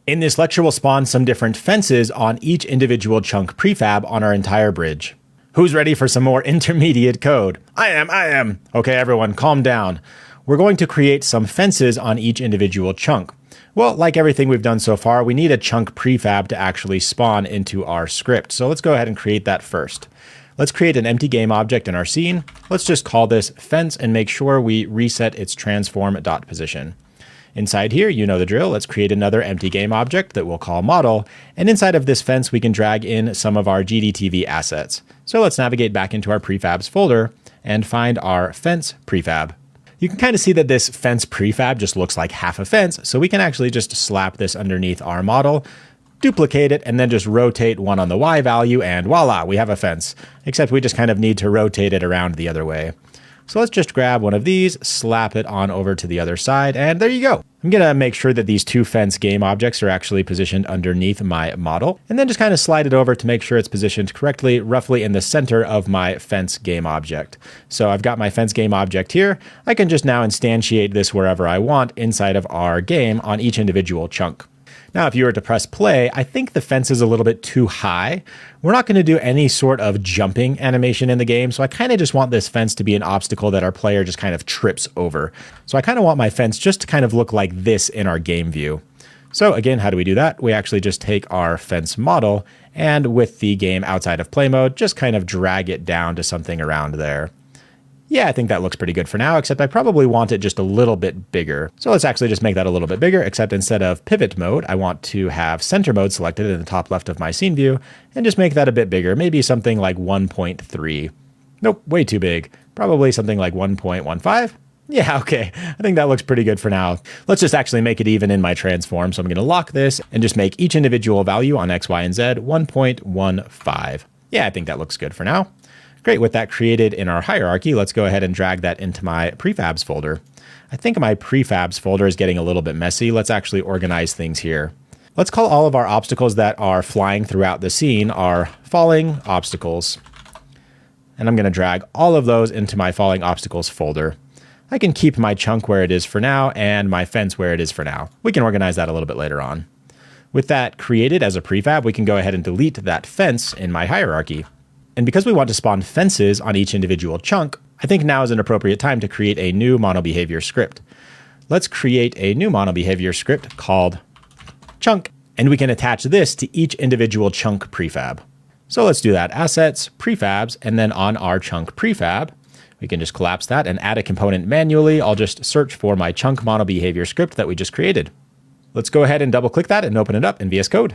In this lecture, we'll spawn some different fences on each individual chunk prefab on our entire bridge. Who's ready for some more intermediate code? I am. Okay, everyone, calm down. We're going to create some fences on each individual chunk. Well, like everything we've done so far, we need a chunk prefab to actually spawn into our script. So let's go ahead and create that first. Let's create an empty game object in our scene. Let's just call this fence and make sure we reset its transform.position. Inside here, you know the drill. Let's create another empty game object that we'll call model. And inside of this fence, we can drag in some of our GDTV assets. So let's navigate back into our prefabs folder and find our fence prefab. You can kind of see that this fence prefab just looks like half a fence. So we can actually just slap this underneath our model, duplicate it, and then just rotate one on the Y value, and voila, we have a fence. Except we just kind of need to rotate it around the other way. So let's just grab one of these, slap it on over to the other side, and there you go. I'm gonna make sure that these two fence game objects are actually positioned underneath my model, and then just kind of slide it over to make sure it's positioned correctly, roughly in the center of my fence game object. So I've got my fence game object here. I can just now instantiate this wherever I want inside of our game on each individual chunk. Now, if you were to press play, I think the fence is a little bit too high. We're not going to do any sort of jumping animation in the game, so I kind of just want this fence to be an obstacle that our player just kind of trips over. So I kind of want my fence just to kind of look like this in our game view. So again, how do we do that? We actually just take our fence model and with the game outside of play mode, just kind of drag it down to something around there. Yeah, I think that looks pretty good for now, except I probably want it just a little bit bigger. So let's actually just make that a little bit bigger, except instead of pivot mode, I want to have center mode selected in the top left of my scene view and just make that a bit bigger, maybe something like 1.3. Nope, way too big. Probably something like 1.15. Yeah, okay. I think that looks pretty good for now. Let's just actually make it even in my transform. So I'm going to lock this and just make each individual value on X, Y, and Z 1.15. Yeah, I think that looks good for now. Great, with that created in our hierarchy, let's go ahead and drag that into my prefabs folder. I think my prefabs folder is getting a little bit messy. Let's actually organize things here. Let's call all of our obstacles that are flying throughout the scene our falling obstacles. And I'm going to drag all of those into my falling obstacles folder. I can keep my chunk where it is for now and my fence where it is for now. We can organize that a little bit later on. With that created as a prefab, we can go ahead and delete that fence in my hierarchy. And because we want to spawn fences on each individual chunk, I think now is an appropriate time to create a new monobehavior script. Let's create a new monobehavior script called chunk, and we can attach this to each individual chunk prefab. So let's do that. Assets, prefabs, and then on our chunk prefab, we can just collapse that and add a component manually. I'll just search for my chunk monobehavior script that we just created. Let's go ahead and double click that and open it up in VS Code.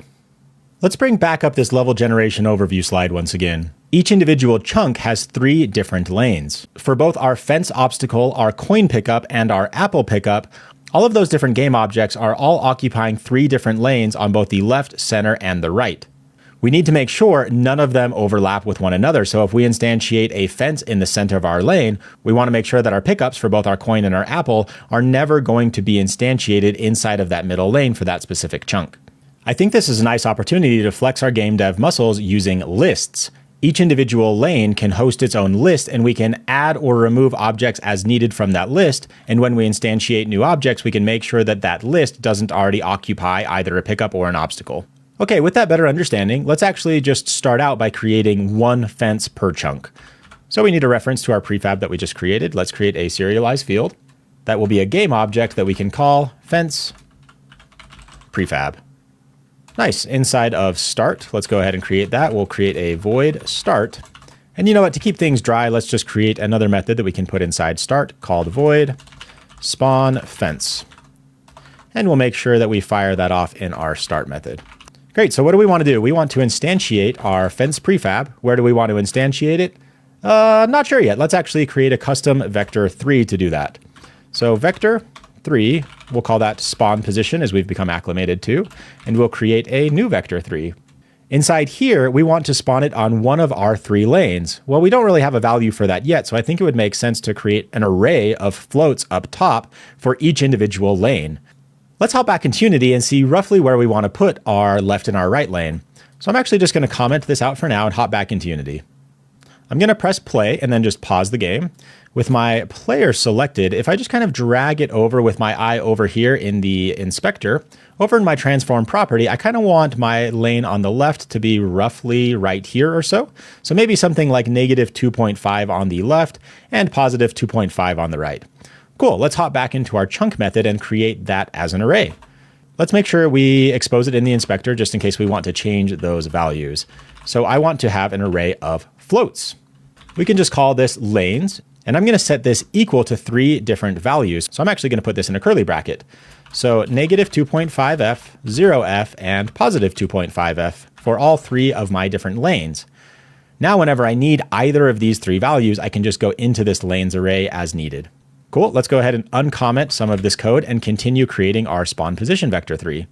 Let's bring back up this level generation overview slide once again. Each individual chunk has 3 different lanes. For both our fence obstacle, our coin pickup, and our apple pickup, all of those different game objects are all occupying 3 different lanes on both the left, center, and the right. We need to make sure none of them overlap with one another, so if we instantiate a fence in the center of our lane, we want to make sure that our pickups for both our coin and our apple are never going to be instantiated inside of that middle lane for that specific chunk. I think this is a nice opportunity to flex our game dev muscles using lists. Each individual lane can host its own list, and we can add or remove objects as needed from that list. And when we instantiate new objects, we can make sure that that list doesn't already occupy either a pickup or an obstacle. Okay, with that better understanding, let's actually just start out by creating one fence per chunk. So we need a reference to our prefab that we just created. Let's create a serialized field. That will be a game object that we can call fence prefab. Nice. Inside of start, let's go ahead and create that. We'll create a void start. And you know what? To keep things dry, let's just create another method that we can put inside start called void spawn fence. And we'll make sure that we fire that off in our start method. Great. So what do we want to do? We want to instantiate our fence prefab. Where do we want to instantiate it? Not sure yet. Let's actually create a custom vector 3 to do that. So vector 3, we'll call that spawn position as we've become acclimated to, and we'll create a new vector 3. Inside here, we want to spawn it on one of our 3 lanes. Well, we don't really have a value for that yet, so I think it would make sense to create an array of floats up top for each individual lane. Let's hop back into Unity and see roughly where we want to put our left and our right lane. So I'm actually just going to comment this out for now and hop back into Unity. I'm going to press play and then just pause the game. With my player selected, if I just kind of drag it over with my eye over here in the inspector, over in my transform property, I kind of want my lane on the left to be roughly right here or so. So maybe something like negative 2.5 on the left and positive 2.5 on the right. Cool, let's hop back into our chunk method and create that as an array. Let's make sure we expose it in the inspector just in case we want to change those values. So I want to have an array of floats. We can just call this lanes, and I'm going to set this equal to 3 different values. So I'm actually going to put this in a curly bracket. So negative 2.5f, 0f, and positive 2.5f for all 3 of my different lanes. Now, whenever I need either of these 3 values, I can just go into this lanes array as needed. Cool, let's go ahead and uncomment some of this code and continue creating our spawn position vector 3.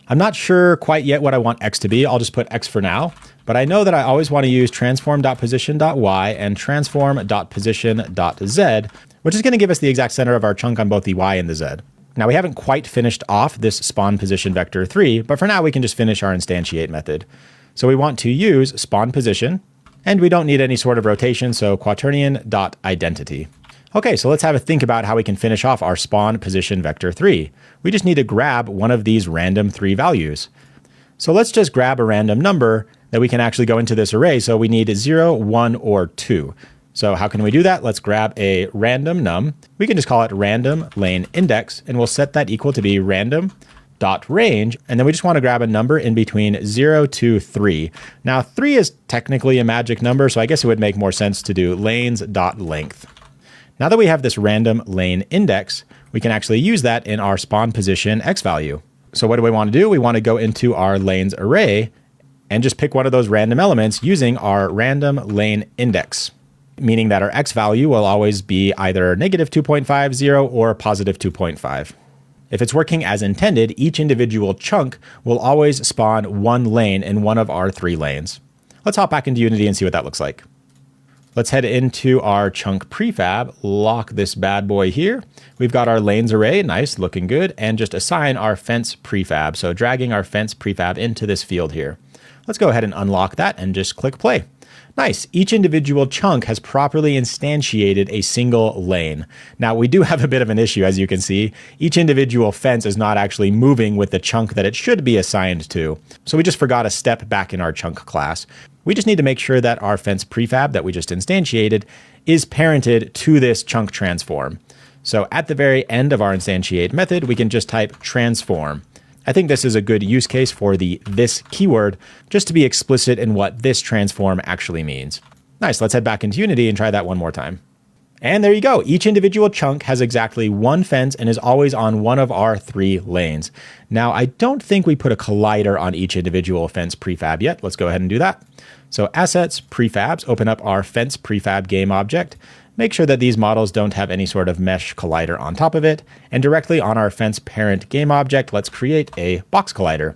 I'm not sure quite yet what I want x to be. I'll just put x for now, but I know that I always want to use transform.position.y and transform.position.z, which is going to give us the exact center of our chunk on both the y and the z. Now, we haven't quite finished off this spawn position vector 3, but for now we can just finish our instantiate method. So we want to use spawn position, and we don't need any sort of rotation, so quaternion.identity. Okay, so let's have a think about how we can finish off our spawn position vector 3. We just need to grab one of these random 3 values. So let's just grab a random number that we can actually go into this array. So we need 0, 1, or 2. So how can we do that? Let's grab a random num. We can just call it random lane index, and we'll set that equal to be random.range. And then we just want to grab a number in between 0 to 3. Now 3 is technically a magic number, so I guess it would make more sense to do lanes.length. Now that we have this random lane index, we can actually use that in our spawn position x value. So what do we want to do? We want to go into our lanes array and just pick one of those random elements using our random lane index, meaning that our x value will always be either negative 2.50 or positive 2.5. If it's working as intended, each individual chunk will always spawn one lane in one of our 3 lanes. Let's hop back into Unity and see what that looks like. Let's head into our chunk prefab, lock this bad boy here. We've got our lanes array, nice, looking good, and just assign our fence prefab. So dragging our fence prefab into this field here. Let's go ahead and unlock that and just click play. Nice, each individual chunk has properly instantiated a single lane. Now we do have a bit of an issue, as you can see. Each individual fence is not actually moving with the chunk that it should be assigned to. So we just forgot a step back in our chunk class. We just need to make sure that our fence prefab that we just instantiated is parented to this chunk transform. So at the very end of our instantiate method, we can just type transform. I think this is a good use case for the this keyword, just to be explicit in what this transform actually means. Nice, let's head back into Unity and try that one more time. And there you go. Each individual chunk has exactly one fence and is always on one of our 3 lanes. Now, I don't think we put a collider on each individual fence prefab yet. Let's go ahead and do that. So assets, prefabs, open up our fence prefab game object. Make sure that these models don't have any sort of mesh collider on top of it. And directly on our fence parent game object, let's create a box collider.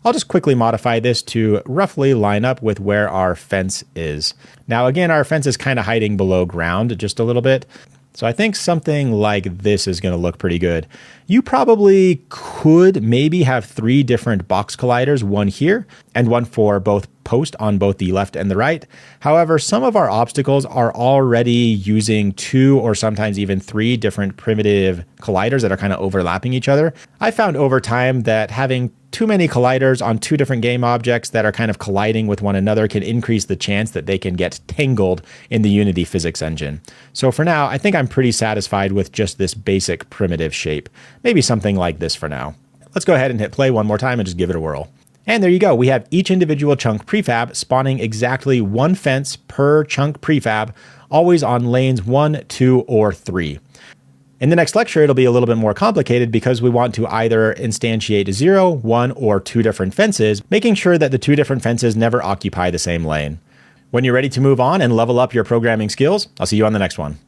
I'll just quickly modify this to roughly line up with where our fence is. Now, again, our fence is kind of hiding below ground just a little bit. So I think something like this is going to look pretty good. You probably could maybe have 3 different box colliders, one here and one for both post on both the left and the right. However, some of our obstacles are already using 2 or sometimes even 3 different primitive colliders that are kind of overlapping each other. I found over time that having too many colliders on 2 different game objects that are kind of colliding with one another can increase the chance that they can get tangled in the Unity physics engine. So for now, I think I'm pretty satisfied with just this basic primitive shape. Maybe something like this for now. Let's go ahead and hit play one more time and just give it a whirl. And there you go. We have each individual chunk prefab spawning exactly 1 fence per chunk prefab, always on lanes 1, 2, or 3. In the next lecture, it'll be a little bit more complicated because we want to either instantiate 0, 1, or 2 different fences, making sure that the 2 different fences never occupy the same lane. When you're ready to move on and level up your programming skills, I'll see you on the next one.